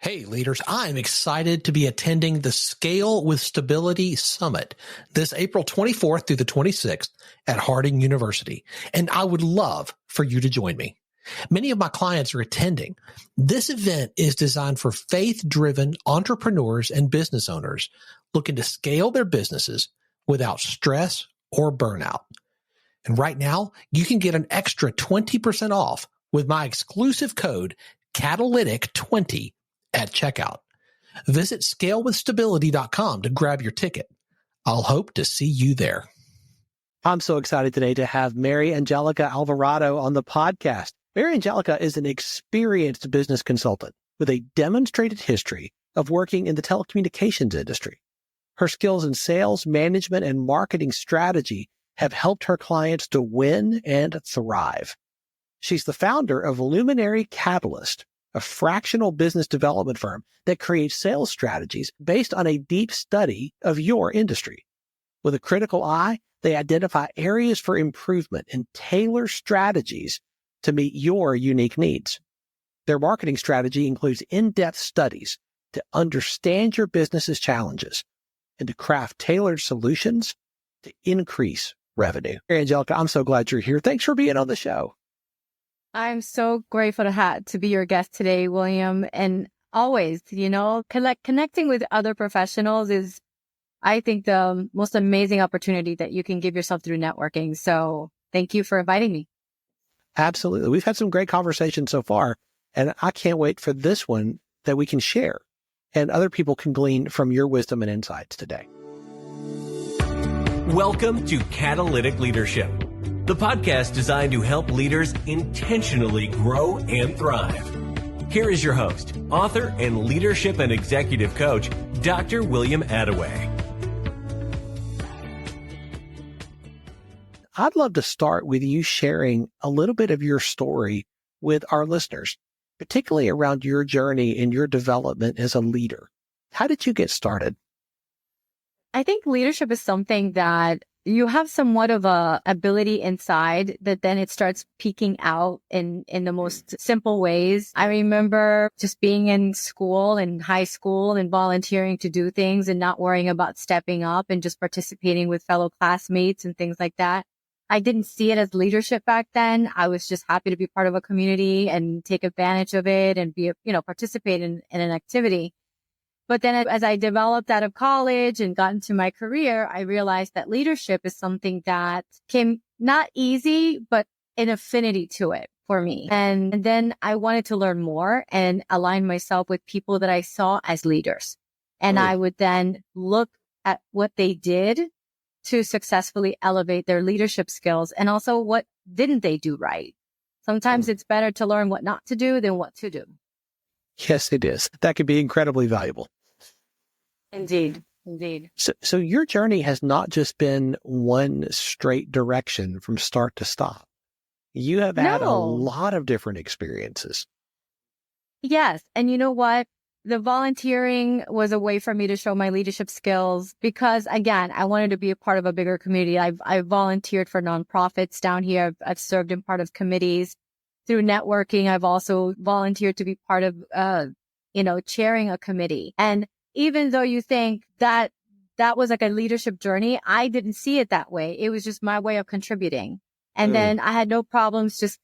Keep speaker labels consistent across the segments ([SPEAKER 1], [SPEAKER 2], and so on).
[SPEAKER 1] Hey leaders, I'm excited to be attending the Scale with Stability Summit this April 24th through the 26th at Harding University, and I would love for you to join me. Many of my clients are attending. This event is designed for faith-driven entrepreneurs and business owners looking to scale their businesses without stress or burnout. And right now, you can get an extra 20% off with my exclusive code Catalytic20 at checkout. Visit scalewithstability.com to grab your ticket. I'll hope to see you there.
[SPEAKER 2] I'm so excited today to have Mariangelica Alvarado on the podcast. Mariangelica is an experienced business consultant with a demonstrated history of working in the telecommunications industry. Her skills in sales, management, and marketing strategy have helped her clients to win and thrive. She's the founder of Luminary Catalyst, a fractional business development firm that creates sales strategies based on a deep study of your industry. With a critical eye, they identify areas for improvement and tailor strategies to meet your unique needs. Their marketing strategy includes in-depth studies to understand your business's challenges and to craft tailored solutions to increase revenue. Angelica, I'm so glad you're here. Thanks for being on the show.
[SPEAKER 3] I'm so grateful to be your guest today, William. And always, connecting with other professionals is, I think, the most amazing opportunity that you can give yourself through networking. So thank you for inviting me.
[SPEAKER 2] Absolutely. We've had some great conversations so far, and I can't wait for this one that we can share and other people can glean from your wisdom and insights today.
[SPEAKER 4] Welcome to Catalytic Leadership, the podcast designed to help leaders intentionally grow and thrive. Here is your host, author, and leadership and executive coach, Dr. William Attaway.
[SPEAKER 2] I'd love to start with you sharing a little bit of your story with our listeners, particularly around your journey and your development as a leader. How did you get started?
[SPEAKER 3] I think leadership is something that you have somewhat of a ability inside that then it starts peeking out in the most simple ways. I remember just being in school, in high school, and volunteering to do things and not worrying about stepping up and just participating with fellow classmates and things like that. I didn't see it as leadership back then. I was just happy to be part of a community and take advantage of it and participate in an activity. But then as I developed out of college and got into my career, I realized that leadership is something that came not easy, but an affinity to it for me. And then I wanted to learn more and align myself with people that I saw as leaders. And I would then look at what they did to successfully elevate their leadership skills and also what didn't they do right. Sometimes it's better to learn what not to do than what to do.
[SPEAKER 2] Yes, it is. That could be incredibly valuable.
[SPEAKER 3] Indeed.
[SPEAKER 2] So your journey has not just been one straight direction from start to stop. You have had a lot of different experiences.
[SPEAKER 3] Yes. And you know what? The volunteering was a way for me to show my leadership skills because, again, I wanted to be a part of a bigger community. I've volunteered for nonprofits down here. I've served in part of committees. Through networking, I've also volunteered to be part of, chairing a committee. And even though you think that was like a leadership journey, I didn't see it that way. It was just my way of contributing. And then I had no problems just,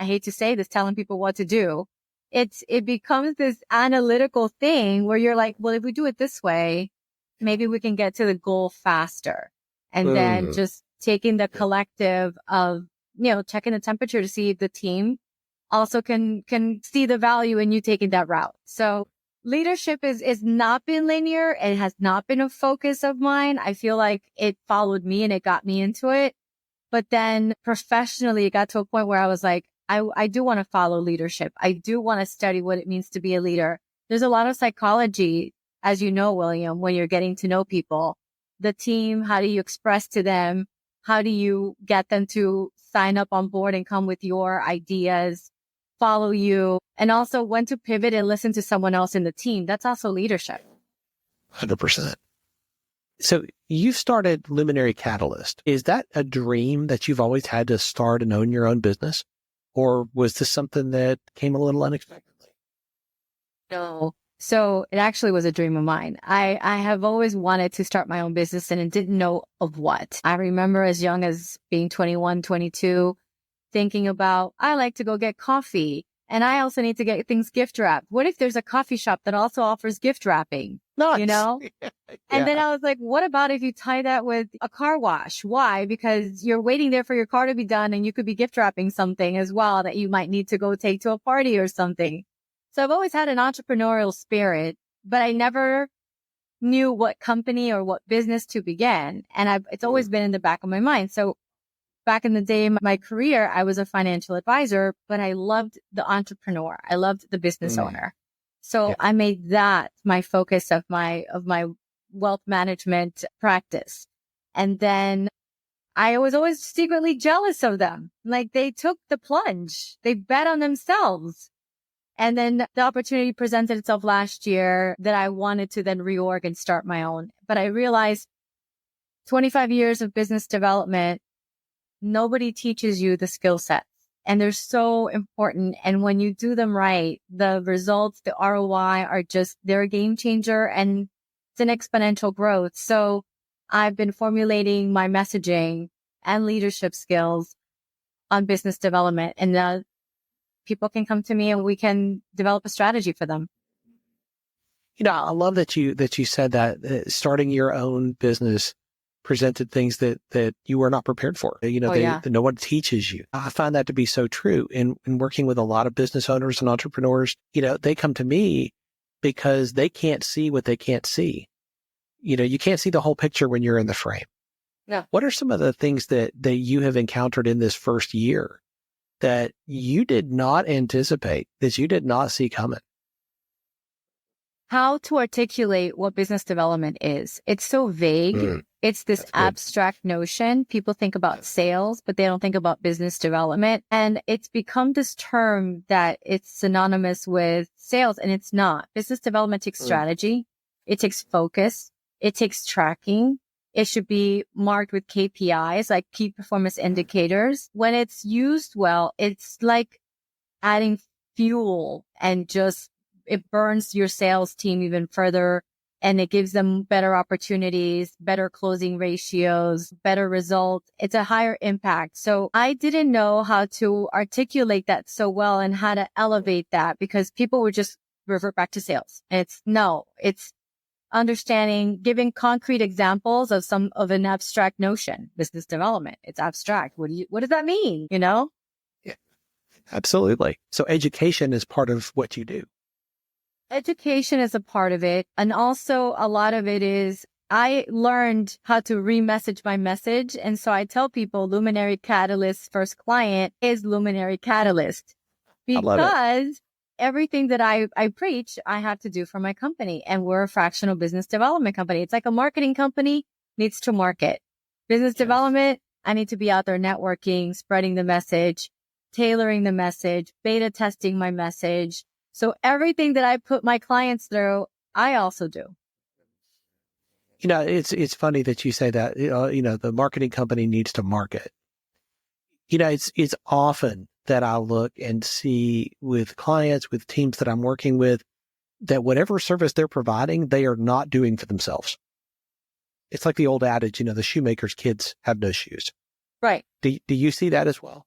[SPEAKER 3] I hate to say this, telling people what to do. It becomes this analytical thing where you're like, well, if we do it this way, maybe we can get to the goal faster. And then just taking the collective of, checking the temperature to see if the team also can see the value in you taking that route. So leadership is not been linear. It has not been a focus of mine. I feel like it followed me and it got me into it. But then professionally, it got to a point where I was like, I do want to follow leadership. I do want to study what it means to be a leader. There's a lot of psychology, as you know, William, when you're getting to know people, the team, how do you express to them? How do you get them to sign up on board and come with your ideas, follow you, and also when to pivot and listen to someone else in the team? That's also leadership.
[SPEAKER 2] 100%. So you started Luminary Catalyst. Is that a dream that you've always had to start and own your own business? Or was this something that came a little unexpectedly?
[SPEAKER 3] No, So it actually was a dream of mine. I have always wanted to start my own business and didn't know of what. I remember as young as being 21, 22, thinking about, I like to go get coffee and I also need to get things gift wrapped. What if there's a coffee shop that also offers gift wrapping?
[SPEAKER 2] Nice.
[SPEAKER 3] You know?
[SPEAKER 2] Yeah.
[SPEAKER 3] And then I was like, what about if you tie that with a car wash? Why? Because you're waiting there for your car to be done and you could be gift wrapping something as well that you might need to go take to a party or something. So I've always had an entrepreneurial spirit, but I never knew what company or what business to begin. And it's always been in the back of my mind. So back in the day in my career, I was a financial advisor, but I loved the entrepreneur. I loved the business owner. So I made that my focus of my wealth management practice. And then I was always secretly jealous of them. Like they took the plunge. They bet on themselves. And then the opportunity presented itself last year that I wanted to then reorg and start my own. But I realized 25 years of business development, nobody teaches you the skill sets. And they're so important. And when you do them right, the results, the ROI they're a game changer and it's an exponential growth. So I've been formulating my messaging and leadership skills on business development. And people can come to me and we can develop a strategy for them.
[SPEAKER 2] I love that you said that starting your own business presented things that you were not prepared for. No one teaches you. I find that to be so true in working with a lot of business owners and entrepreneurs. They come to me because they can't see what they can't see. You can't see the whole picture when you're in the frame.
[SPEAKER 3] No.
[SPEAKER 2] What are some of the things that you have encountered in this first year that you did not anticipate, that you did not see coming?
[SPEAKER 3] How to articulate what business development is. It's so vague. It's this abstract notion. People think about sales, but they don't think about business development. And it's become this term that it's synonymous with sales, and it's not. Business development takes strategy. It takes focus. It takes tracking. It should be marked with KPIs, like key performance indicators. When it's used well, it's like adding fuel and it burns your sales team even further, and it gives them better opportunities, better closing ratios, better results. It's a higher impact. So I didn't know how to articulate that so well and how to elevate that because people would just revert back to sales. It's understanding, giving concrete examples of an abstract notion. Business development, it's abstract. What does that mean? Yeah,
[SPEAKER 2] absolutely. So education is part of what you do.
[SPEAKER 3] Education is a part of it. And also a lot of it is I learned how to re-message my message. And so I tell people Luminary Catalyst's first client is Luminary Catalyst because everything that I preach, I have to do for my company. And we're a fractional business development company. It's like a marketing company needs to market. Business development, I need to be out there networking, spreading the message, tailoring the message, beta testing my message. So everything that I put my clients through, I also do.
[SPEAKER 2] It's funny that you say that, the marketing company needs to market. It's often that I look and see with clients, with teams that I'm working with, that whatever service they're providing, they are not doing for themselves. It's like the old adage, the shoemaker's kids have no shoes.
[SPEAKER 3] Right.
[SPEAKER 2] Do you see that as well?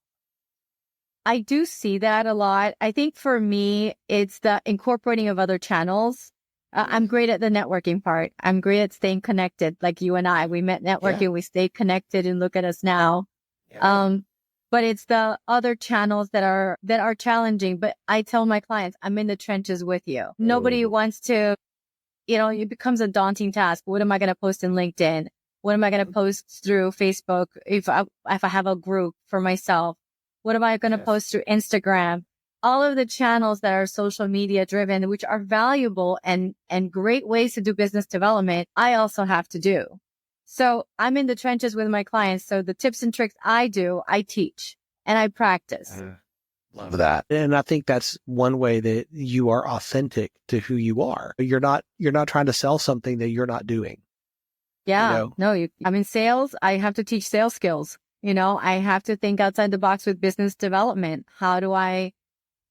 [SPEAKER 3] I do see that a lot. I think for me, it's the incorporating of other channels. I'm great at the networking part. I'm great at staying connected. Like you and I, we met networking, we stayed connected, and look at us now. Yeah. But it's the other channels that are challenging. But I tell my clients, I'm in the trenches with you. Nobody wants to, it becomes a daunting task. What am I going to post in LinkedIn? What am I going to post through Facebook if I have a group for myself? What am I going to post through Instagram? All of the channels that are social media driven, which are valuable and great ways to do business development, I also have to do. So I'm in the trenches with my clients. So the tips and tricks I teach and I practice.
[SPEAKER 2] Love that. And I think that's one way that you are authentic to who you are. You're not trying to sell something that you're not doing.
[SPEAKER 3] Yeah. I'm in sales. I have to teach sales skills. I have to think outside the box with business development. How do I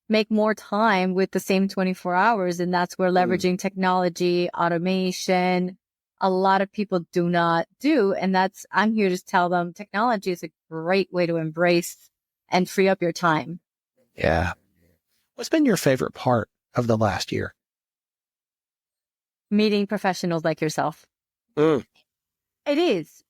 [SPEAKER 3] make more time with the same 24 hours. And that's where leveraging technology, automation, a lot of people do not do. And I'm here to tell them technology is a great way to embrace and free up your time.
[SPEAKER 2] Yeah. What's been your favorite part of the last year?
[SPEAKER 3] Meeting professionals like yourself.
[SPEAKER 2] Mm.
[SPEAKER 3] It is.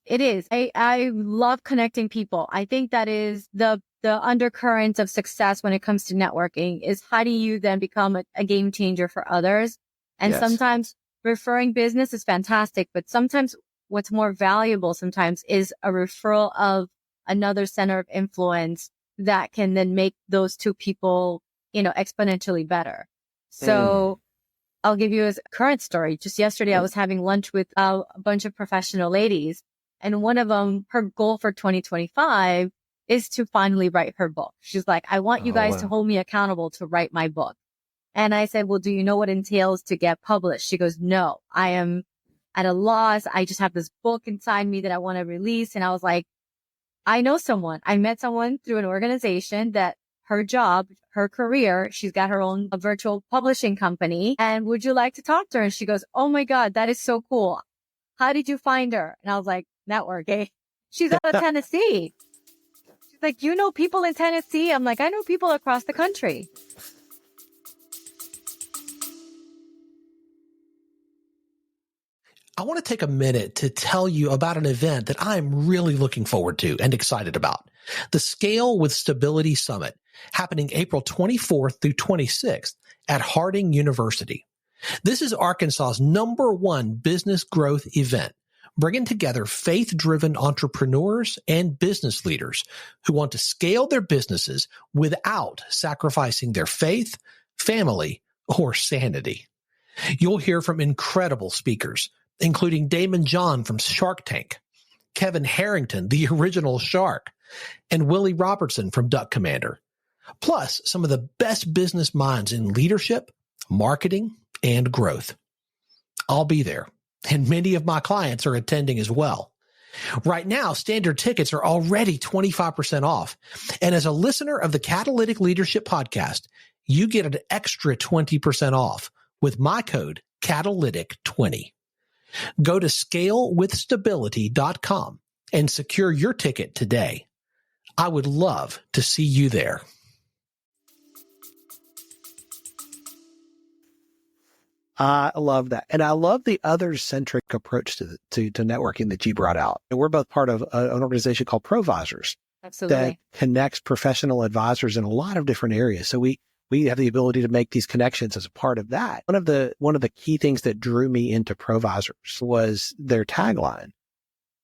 [SPEAKER 3] I love connecting people. I think that is the undercurrents of success when it comes to networking is how do you then become a game changer for others? And sometimes referring business is fantastic, but sometimes what's more valuable sometimes is a referral of another center of influence that can then make those two people, exponentially better. So I'll give you a current story. Just yesterday, I was having lunch with a bunch of professional ladies, and one of them, her goal for 2025 is to finally write her book. She's like, I want you guys to hold me accountable to write my book. And I said, well, do you know what it entails to get published? She goes, no, I am at a loss. I just have this book inside me that I want to release. And I was like, I know someone. I met someone through an organization that her job, her career, she's got her own virtual publishing company. And would you like to talk to her? And she goes, oh my God, that is so cool. How did you find her? And I was like, networking. She's out of Tennessee. She's like, you know people in Tennessee? I'm like, I know people across the country.
[SPEAKER 1] I want to take a minute to tell you about an event that I'm really looking forward to and excited about. The Scale with Stability Summit, happening April 24th through 26th at Harding University. This is Arkansas's #1 business growth event, bringing together faith-driven entrepreneurs and business leaders who want to scale their businesses without sacrificing their faith, family, or sanity. You'll hear from incredible speakers, including Damon John from Shark Tank, Kevin Harrington, the original shark, and Willie Robertson from Duck Commander, plus some of the best business minds in leadership, marketing, and growth. I'll be there, and many of my clients are attending as well. Right now, standard tickets are already 25% off, and as a listener of the Catalytic Leadership Podcast, you get an extra 20% off with my code Catalytic20. Go to scalewithstability.com and secure your ticket today. I would love to see you there.
[SPEAKER 2] I love that. And I love the other-centric approach to networking that you brought out. And we're both part of an organization called Provisors.
[SPEAKER 3] Absolutely.
[SPEAKER 2] That connects professional advisors in a lot of different areas. So we have the ability to make these connections as a part of that. One of the key things that drew me into Provisors was their tagline: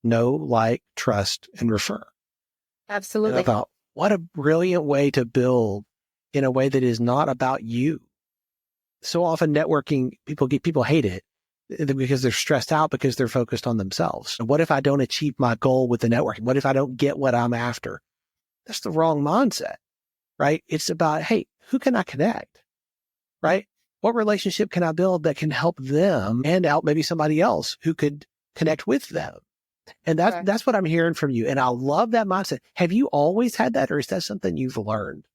[SPEAKER 2] know, like, trust, and refer.
[SPEAKER 3] Absolutely.
[SPEAKER 2] And I thought, what a brilliant way to build in a way that is not about you. So often networking, people hate it because they're stressed out because they're focused on themselves. What if I don't achieve my goal with the networking? What if I don't get what I'm after? That's the wrong mindset, right? It's about, hey, who can I connect, right? What relationship can I build that can help them and out maybe somebody else who could connect with them? And that's what I'm hearing from you. And I love that mindset. Have you always had that, or is that something you've learned?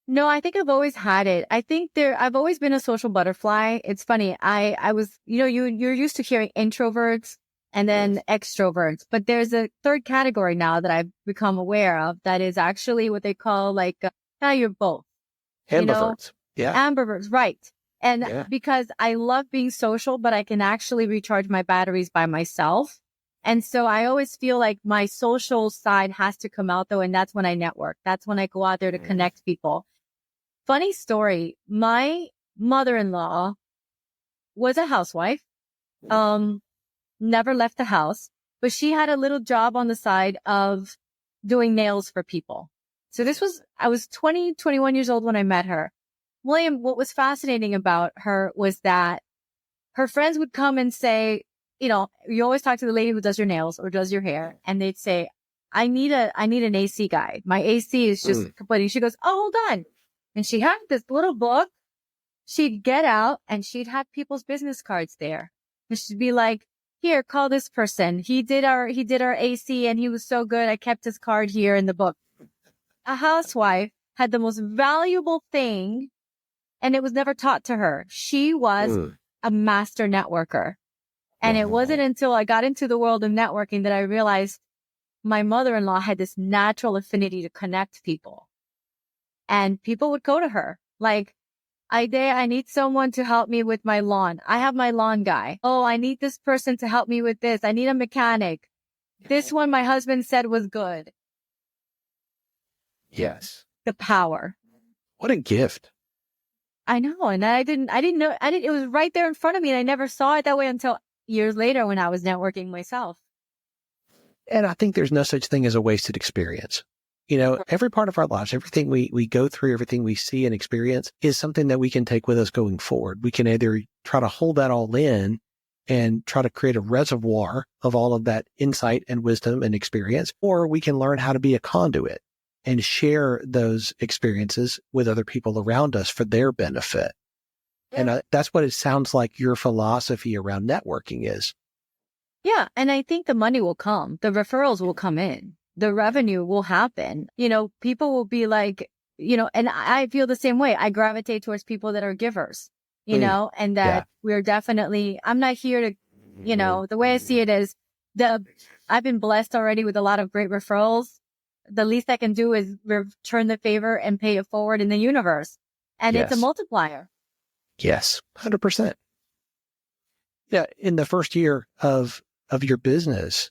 [SPEAKER 3] No, I think I've always had it. I think I've always been a social butterfly. It's funny. I was, you're used to hearing introverts and then extroverts, but there's a third category now that I've become aware of that is actually what they call you're both.
[SPEAKER 2] Ambiverts.
[SPEAKER 3] Ambiverts, right. And because I love being social, but I can actually recharge my batteries by myself. And so I always feel like my social side has to come out though. And that's when I network. That's when I go out there to connect people. Funny story. My mother-in-law was a housewife, never left the house, but she had a little job on the side of doing nails for people. So I was 21 years old when I met her. William, what was fascinating about her was that her friends would come and say, you always talk to the lady who does your nails or does your hair, and they'd say, I need an AC guy. My AC is just complaining. She goes, oh, hold on. And she had this little book. She'd get out and she'd have people's business cards there. And she'd be like, here, call this person. He did our AC and he was so good. I kept his card here in the book. A housewife had the most valuable thing, and it was never taught to her. She was a master networker. And it wasn't until I got into the world of networking that I realized my mother-in-law had this natural affinity to connect people. And people would go to her. Like, I need someone to help me with my lawn. I have my lawn guy. Oh, I need this person to help me with this. I need a mechanic. This one my husband said was good.
[SPEAKER 2] Yes.
[SPEAKER 3] The power.
[SPEAKER 2] What a gift.
[SPEAKER 3] I know. And I didn't know, it was right there in front of me. And I never saw it that way until years later when I was networking myself.
[SPEAKER 2] And I think there's no such thing as a wasted experience. You know, every part of our lives, everything we go through, everything we see and experience is something that we can take with us going forward. We can either try to hold that all in and try to create a reservoir of all of that insight and wisdom and experience, or we can learn how to be a conduit and share those experiences with other people around us for their benefit. And that's what it sounds like your philosophy around networking is.
[SPEAKER 3] Yeah. And I think the money will come. The referrals will come in. The revenue will happen. You know, people will be like, you know, and I feel the same way. I gravitate towards people that are givers, you know, and that we're definitely, I'm not here to, you know, the way I see it is I've been blessed already with a lot of great referrals. The least I can do is return the favor and pay it forward in the universe. And it's a multiplier.
[SPEAKER 2] Yes, 100%. Yeah. In the first year of your business,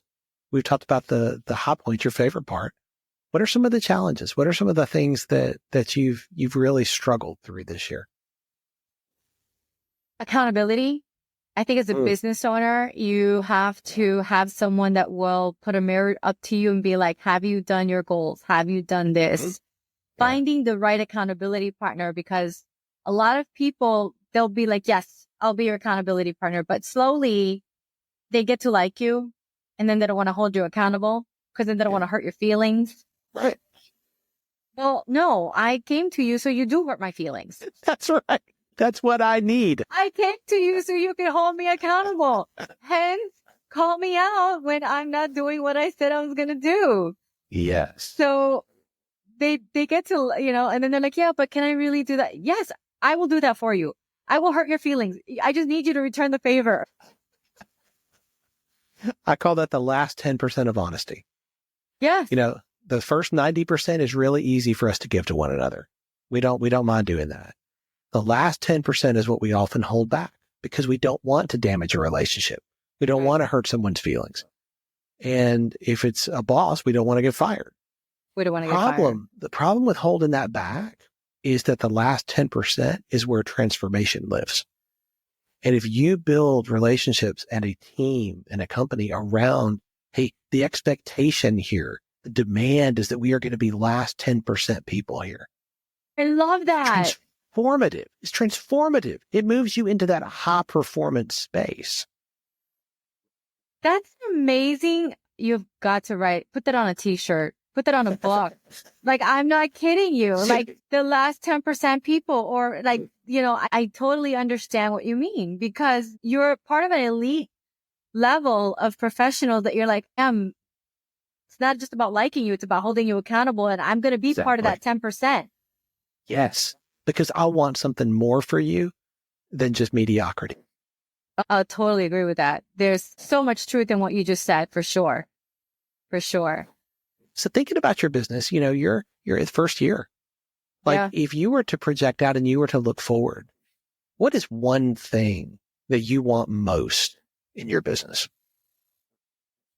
[SPEAKER 2] we've talked about the high points, your favorite part. What are some of the challenges? What are some of the things that you've really struggled through this year?
[SPEAKER 3] Accountability. I think as a business owner, you have to have someone that will put a mirror up to you and be like, have you done your goals? Have you done this? Finding the right accountability partner, because a lot of people, they'll be like, yes, I'll be your accountability partner. But slowly they get to like you. And then they don't want to hold you accountable because then they don't want to hurt your feelings.
[SPEAKER 2] Right.
[SPEAKER 3] Well, no, I came to you so you do hurt my feelings.
[SPEAKER 2] That's right. That's what I need.
[SPEAKER 3] I came to you so you can hold me accountable. Hence, call me out when I'm not doing what I said I was going to do.
[SPEAKER 2] Yes.
[SPEAKER 3] So they get to, you know, and then they're like, yeah, but can I really do that? Yes, I will do that for you. I will hurt your feelings. I just need you to return the favor.
[SPEAKER 2] I call that the last 10% of honesty.
[SPEAKER 3] Yes.
[SPEAKER 2] You know, the first 90% is really easy for us to give to one another. We don't mind doing that. The last 10% is what we often hold back because we don't want to damage a relationship. We don't want to hurt someone's feelings. And if it's a boss, we don't want to get fired.
[SPEAKER 3] We don't want to get fired.
[SPEAKER 2] The problem with holding that back is that the last 10% is where transformation lives. And if you build relationships and a team and a company around, hey, the expectation here, the demand is that we are going to be last 10% people here.
[SPEAKER 3] I love that.
[SPEAKER 2] Transformative. It's transformative. It moves you into that high performance space.
[SPEAKER 3] That's amazing. You've got to put that on a t-shirt, put that on a book. Like, I'm not kidding you. Like the last 10% people, or like, you know, I totally understand what you mean because you're part of an elite level of professionals that you're like, it's not just about liking you. It's about holding you accountable. And I'm going to be part of that 10%.
[SPEAKER 2] Yes. Because I want something more for you than just mediocrity.
[SPEAKER 3] I totally agree with that. There's so much truth in what you just said, for sure. For sure.
[SPEAKER 2] So thinking about your business, you know, you're at the first year. Like if you were to project out and you were to look forward, what is one thing that you want most in your business?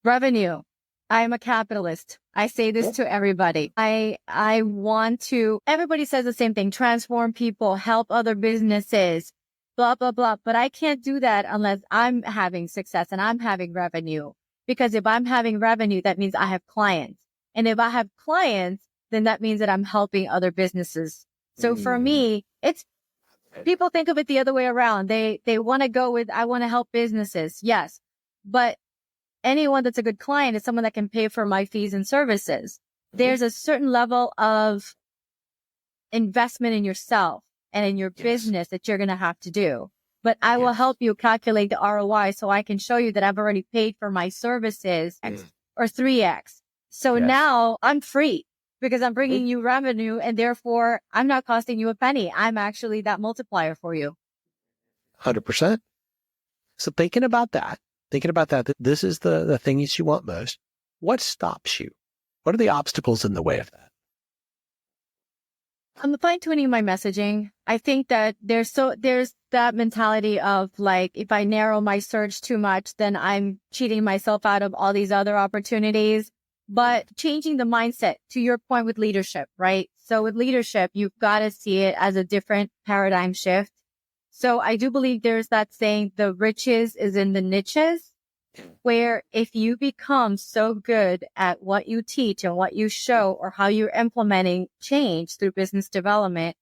[SPEAKER 3] Revenue. I am a capitalist. I say this to everybody. I want to, everybody says the same thing, transform people, help other businesses, blah, blah, blah. But I can't do that unless I'm having success and I'm having revenue. Because if I'm having revenue, that means I have clients. And if I have clients, then that means that I'm helping other businesses. So for me, it's, people think of it the other way around. They want to go with, I want to help businesses. Yes. But anyone that's a good client is someone that can pay for my fees and services. There's a certain level of investment in yourself and in your business that you're going to have to do. But I will help you calculate the ROI so I can show you that I've already paid for my services X or 3X. So now I'm free. because I'm bringing you revenue and therefore I'm not costing you a penny. I'm actually that multiplier for you.
[SPEAKER 2] 100%. So thinking about that, that this is the thing that you want most, what stops you? What are the obstacles in the way of that?
[SPEAKER 3] I'm fine tuning my messaging. I think that there's that mentality of like, if I narrow my search too much, then I'm cheating myself out of all these other opportunities. But changing the mindset, to your point with leadership, right? So with leadership, you've got to see it as a different paradigm shift. So I do believe there's that saying, the riches is in the niches, where if you become so good at what you teach and what you show or how you're implementing change through business development,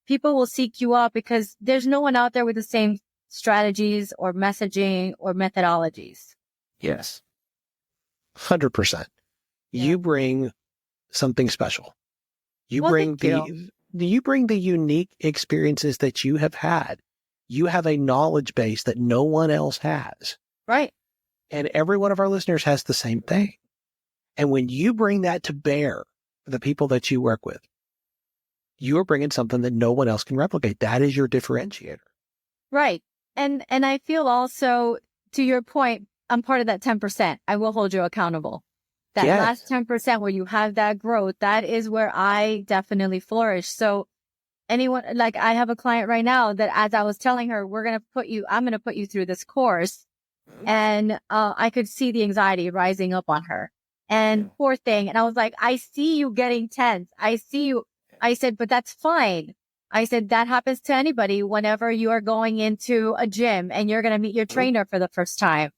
[SPEAKER 3] people will seek you out because there's no one out there with the same strategies or messaging or methodologies.
[SPEAKER 2] Yes. 100%.
[SPEAKER 3] Yeah.
[SPEAKER 2] You bring something special. You
[SPEAKER 3] Well,
[SPEAKER 2] bring
[SPEAKER 3] thank
[SPEAKER 2] you bring the unique experiences that you have had. You have a knowledge base that no one else has.
[SPEAKER 3] Right.
[SPEAKER 2] And every one of our listeners has the same thing. And when you bring that to bear for the people that you work with, you are bringing something that no one else can replicate. That is your differentiator.
[SPEAKER 3] Right. And I feel also, to your point, I'm part of that 10%. I will hold you accountable. That
[SPEAKER 2] Yes.
[SPEAKER 3] last 10% where you have that growth, that is where I definitely flourish. So anyone, like I have a client right now that as I was telling her, I'm going to put you through this course. And I could see the anxiety rising up on her. And poor thing. And I was like, I see you getting tense. I see you. I said, but that's fine. I said, that happens to anybody whenever you are going into a gym and you're going to meet your trainer for the first time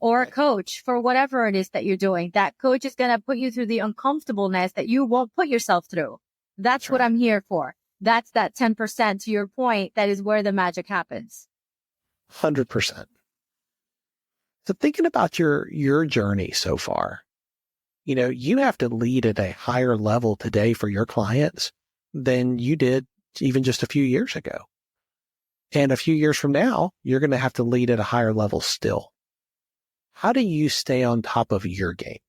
[SPEAKER 3] or a coach for whatever it is that you're doing. That coach is going to put you through the uncomfortableness that you won't put yourself through. That's what I'm here for. That's that 10%, to your point. That is where the magic happens.
[SPEAKER 2] 100%. So thinking about your journey so far, you have to lead at a higher level today for your clients than you did even just a few years ago. And a few years from now, you're going to have to lead at a higher level still. How do you stay on top of your game?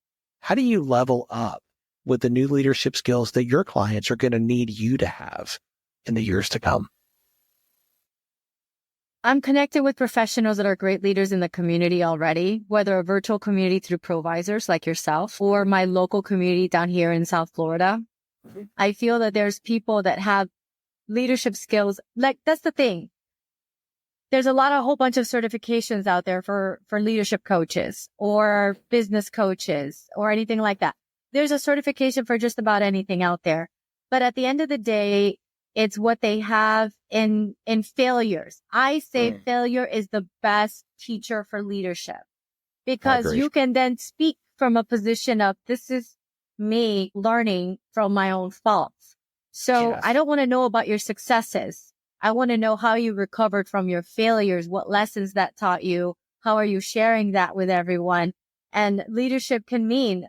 [SPEAKER 2] How do you level up with the new leadership skills that your clients are going to need you to have in the years to come?
[SPEAKER 3] I'm connected with professionals that are great leaders in the community already, whether a virtual community through provisors like yourself or my local community down here in South Florida. I feel that there's people that have leadership skills. Like, that's the thing. There's a whole bunch of certifications out there for leadership coaches or business coaches or anything like that. There's a certification for just about anything out there. But at the end of the day, it's what they have in failures. I say failure is the best teacher for leadership because you can then speak from a position of, this is me learning from my own faults. So I don't want to know about your successes. I want to know how you recovered from your failures, what lessons that taught you. How are you sharing that with everyone? And leadership can mean,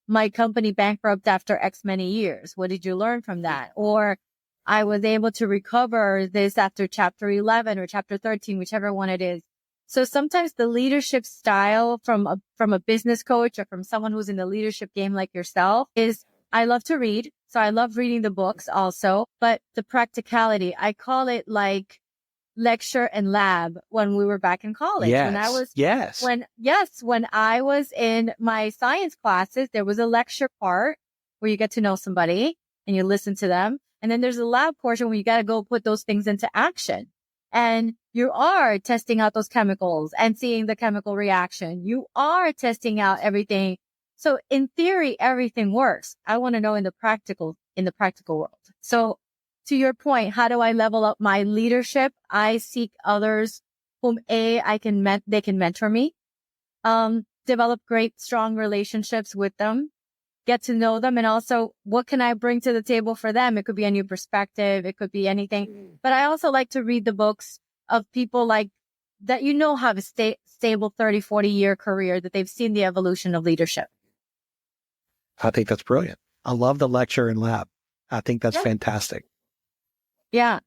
[SPEAKER 3] my company bankrupt after X many years. What did you learn from that? Or I was able to recover this after chapter 11 or chapter 13, whichever one it is. So sometimes the leadership style from a business coach or from someone who's in the leadership game like yourself is, I love to read. So I love reading the books also, but the practicality, I call it like lecture and lab when we were back in college.
[SPEAKER 2] Yes.
[SPEAKER 3] When I was in my science classes, there was a lecture part where you get to know somebody and you listen to them. And then there's a lab portion where you got to go put those things into action. And you are testing out those chemicals and seeing the chemical reaction. You are testing out everything. So in theory, everything works. I want to know in the practical world. So to your point, how do I level up my leadership? I seek others whom they can mentor me, develop great, strong relationships with them, get to know them. And also, what can I bring to the table for them? It could be a new perspective. It could be anything. But I also like to read the books of people like that, have a stable 30, 40-year career, that they've seen the evolution of leadership.
[SPEAKER 2] I think that's brilliant. I love the lecture and lab. I think that's fantastic.
[SPEAKER 3] Yeah.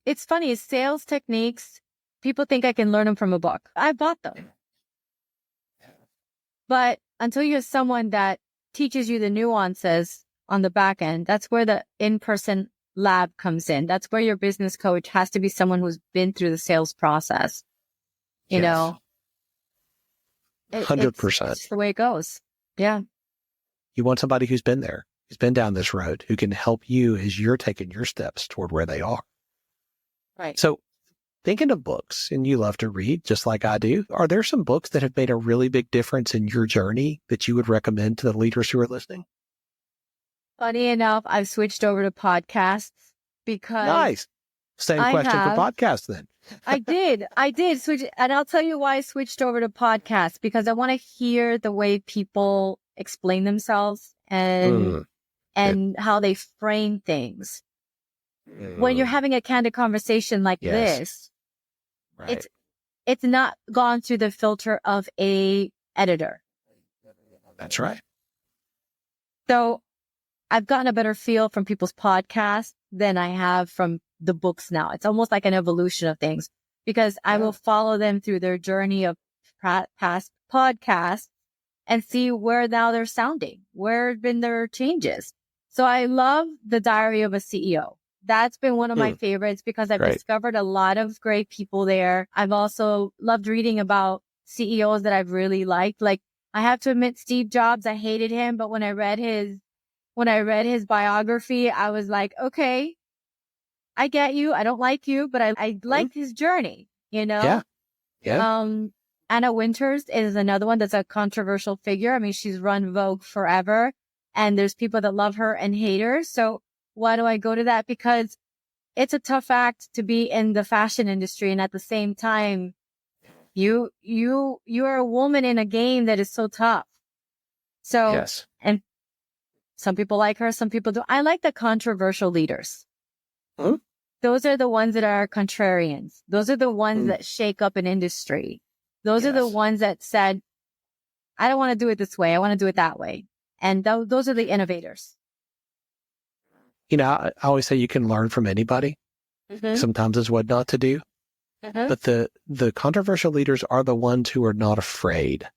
[SPEAKER 3] It's funny. Sales techniques, people think I can learn them from a book. I bought them. But until you have someone that teaches you the nuances on the back end. That's where the in-person lab comes in. That's where your business coach has to be someone who's been through the sales process. You know,
[SPEAKER 2] 100%.
[SPEAKER 3] It's the way it goes. Yeah.
[SPEAKER 2] You want somebody who's been there, who's been down this road, who can help you as you're taking your steps toward where they are.
[SPEAKER 3] Right.
[SPEAKER 2] So thinking of books, and you love to read just like I do, are there some books that have made a really big difference in your journey that you would recommend to the leaders who are listening?
[SPEAKER 3] Funny enough, I've switched over to podcasts because
[SPEAKER 2] Nice. Same question for podcasts then.
[SPEAKER 3] I did switch. And I'll tell you why I switched over to podcasts, because I want to hear the way people explain themselves and how they frame things. When you're having a candid conversation like this, it's not gone through the filter of a editor.
[SPEAKER 2] That's right.
[SPEAKER 3] So I've gotten a better feel from people's podcasts than I have from the books now. It's almost like an evolution of things, because I will follow them through their journey of past podcasts and see where now they're sounding, where have been their changes. So I love The Diary of a CEO. That's been one of my favorites because I've discovered a lot of great people there. I've also loved reading about CEOs that I've really liked. Like, I have to admit, Steve Jobs, I hated him, but when I read his biography, I was like, okay, I get you. I don't like you, but I liked his journey, you know?
[SPEAKER 2] Yeah.
[SPEAKER 3] Anna Winters is another one that's a controversial figure. I mean, she's run Vogue forever, and there's people that love her and hate her. So why do I go to that? Because it's a tough act to be in the fashion industry. And at the same time, you are a woman in a game that is so tough. So, and some people like her, some people don't. I like the controversial leaders. Those are the ones that are contrarians. Those are the ones that shake up an industry. Those are the ones that said, I don't want to do it this way. I want to do it that way. And those are the innovators.
[SPEAKER 2] You know, I always say you can learn from anybody. Sometimes it's what not to do. But the controversial leaders are the ones who are not afraid.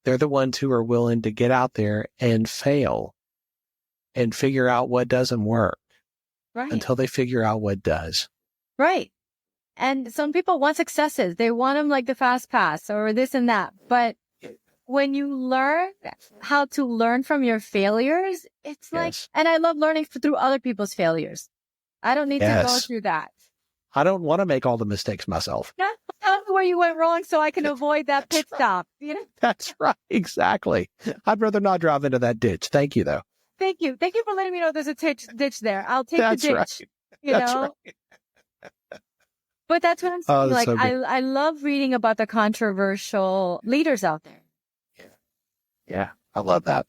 [SPEAKER 2] They're the ones who are willing to get out there and fail and figure out what doesn't work until they figure out what does.
[SPEAKER 3] Right. And some people want successes. They want them like the fast pass or this and that. But when you learn how to learn from your failures, it's like, and I love learning through other people's failures. I don't need to go through that.
[SPEAKER 2] I don't want to make all the mistakes myself.
[SPEAKER 3] Tell me where you went wrong so I can avoid that pit stop. You know?
[SPEAKER 2] That's right. Exactly. I'd rather not drive into that ditch. Thank you, though.
[SPEAKER 3] Thank you. Thank you for letting me know there's a ditch there. I'll take the ditch.
[SPEAKER 2] Right.
[SPEAKER 3] You know? Right. But that's what I'm saying. Like, so I love reading about the controversial leaders out there.
[SPEAKER 2] Yeah, I love that.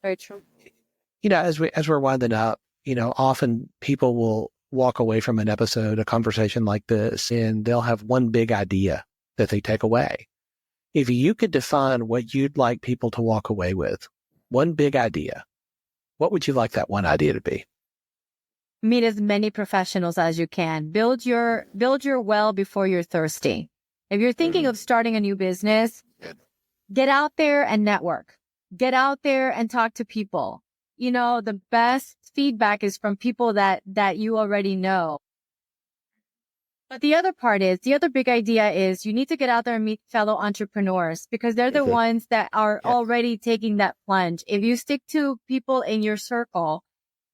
[SPEAKER 3] Very true.
[SPEAKER 2] You know, as we're winding up, you know, often people will walk away from an episode, a conversation like this, and they'll have one big idea that they take away. If you could define what you'd like people to walk away with, one big idea, what would you like that one idea to be?
[SPEAKER 3] Meet as many professionals as you can. Build your well before you're thirsty. If you're thinking of starting a new business, get out there and network. Get out there and talk to people. You know, the best feedback is from people that you already know. But the other big idea is you need to get out there and meet fellow entrepreneurs, because they're the ones that are already taking that plunge. If you stick to people in your circle,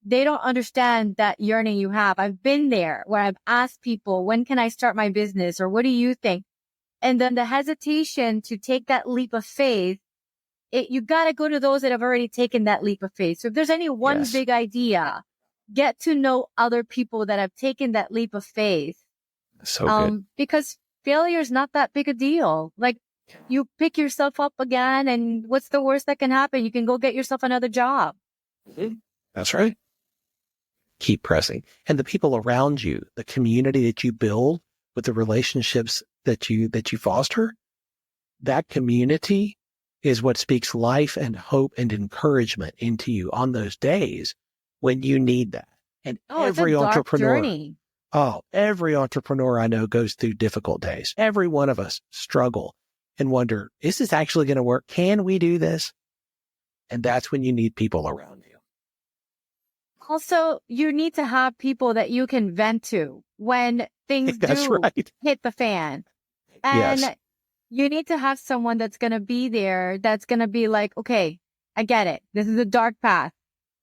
[SPEAKER 3] they don't understand that yearning you have. I've been there where I've asked people, when can I start my business? Or what do you think? And then the hesitation to take that leap of faith, you got to go to those that have already taken that leap of faith. So if there's any one big idea, get to know other people that have taken that leap of faith.
[SPEAKER 2] So good.
[SPEAKER 3] Because failure is not that big a deal. Like, you pick yourself up again, and what's the worst that can happen? You can go get yourself another job.
[SPEAKER 2] That's right. Keep pressing. And the people around you, the community that you build with the relationships that you foster, that community is what speaks life and hope and encouragement into you on those days when you need that. And every entrepreneur, every entrepreneur I know goes through difficult days. Every one of us struggle and wonder, is this actually going to work? Can we do this? And that's when you need people around you.
[SPEAKER 3] Also, you need to have people that you can vent to when things do hit the fan. And you need to have someone that's going to be there, that's going to be like, okay, I get it. This is a dark path.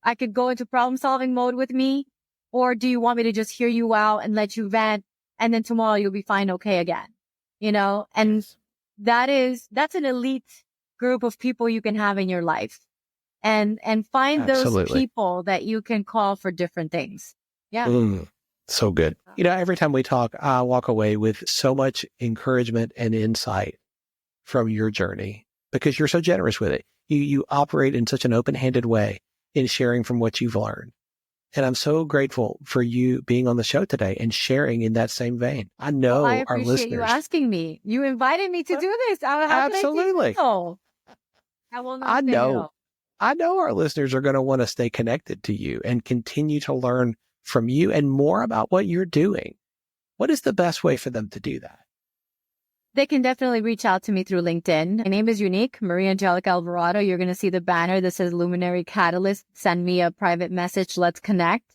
[SPEAKER 3] I could go into problem solving mode with me. Or do you want me to just hear you out and let you vent? And then tomorrow you'll be fine. Okay. Again, and that's an elite group of people you can have in your life and find those people that you can call for different things. Yeah.
[SPEAKER 2] So good. Every time we talk, I walk away with so much encouragement and insight from your journey because you're so generous with it. You operate in such an open-handed way in sharing from what you've learned. And I'm so grateful for you being on the show today and sharing in that same vein. I know
[SPEAKER 3] I
[SPEAKER 2] our listeners.
[SPEAKER 3] appreciate you asking me. You invited me to do this.
[SPEAKER 2] Absolutely.
[SPEAKER 3] I will not say no.
[SPEAKER 2] I know our listeners are going to want to stay connected to you and continue to learn from you and more about what you're doing. What is the best way for them to do that?
[SPEAKER 3] They can definitely reach out to me through LinkedIn. My name is unique, Mariangelica Alvarado. You're going to see the banner that says Luminary Catalyst. Send me a private message. Let's connect.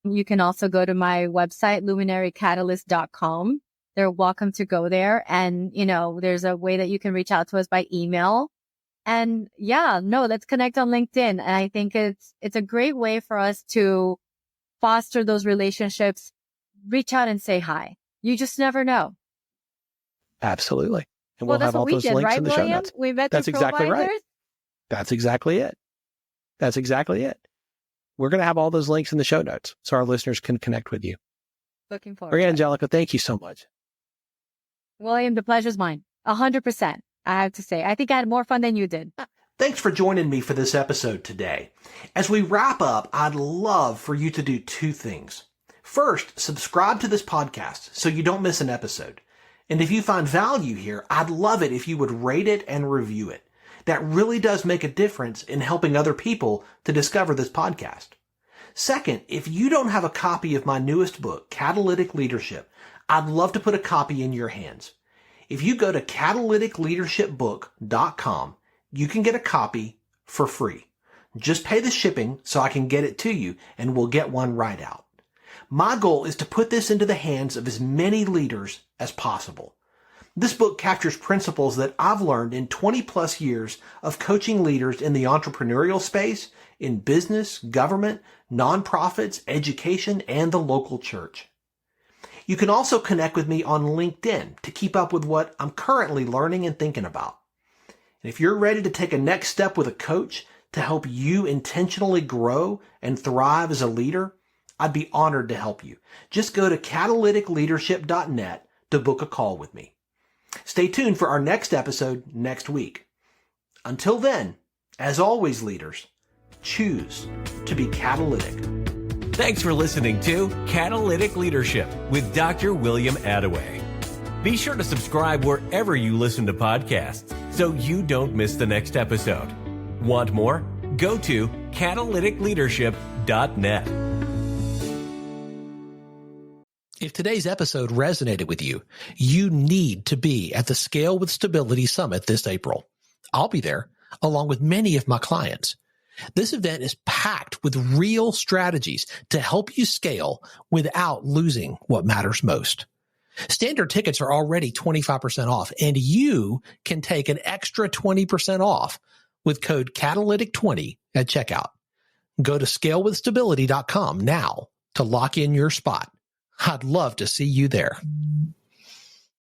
[SPEAKER 3] You can also go to my website, luminarycatalyst.com. They're welcome to go there. And, there's a way that you can reach out to us by email. And let's connect on LinkedIn. And I think it's a great way for us to foster those relationships. Reach out and say hi. You just never know.
[SPEAKER 2] Absolutely. And we'll have all those links in the show notes.
[SPEAKER 3] We met
[SPEAKER 2] That's exactly right. That's exactly it. We're going to have all those links in the show notes so our listeners can connect with you.
[SPEAKER 3] Looking forward.
[SPEAKER 2] Mariangelica, thank you so much.
[SPEAKER 3] William, the pleasure's mine. 100%. I have to say, I think I had more fun than you did.
[SPEAKER 1] Thanks for joining me for this episode today. As we wrap up, I'd love for you to do two things. First, subscribe to this podcast so you don't miss an episode. And if you find value here, I'd love it if you would rate it and review it. That really does make a difference in helping other people to discover this podcast. Second, if you don't have a copy of my newest book, Catalytic Leadership, I'd love to put a copy in your hands. If you go to catalyticleadershipbook.com, you can get a copy for free. Just pay the shipping so I can get it to you and we'll get one right out. My goal is to put this into the hands of as many leaders as possible. This book captures principles that I've learned in 20 plus years of coaching leaders in the entrepreneurial space, in business, government, nonprofits, education, and the local church. You can also connect with me on LinkedIn to keep up with what I'm currently learning and thinking about. And if you're ready to take a next step with a coach to help you intentionally grow and thrive as a leader, I'd be honored to help you. Just go to catalyticleadership.net to book a call with me. Stay tuned for our next episode next week. Until then, as always, leaders, choose to be catalytic.
[SPEAKER 4] Thanks for listening to Catalytic Leadership with Dr. William Attaway. Be sure to subscribe wherever you listen to podcasts so you don't miss the next episode. Want more? Go to catalyticleadership.net.
[SPEAKER 1] If today's episode resonated with you, you need to be at the Scale with Stability Summit this April. I'll be there, along with many of my clients. This event is packed with real strategies to help you scale without losing what matters most. Standard tickets are already 25% off, and you can take an extra 20% off with code Catalytic20 at checkout. Go to scalewithstability.com now to lock in your spot. I'd love to see you there.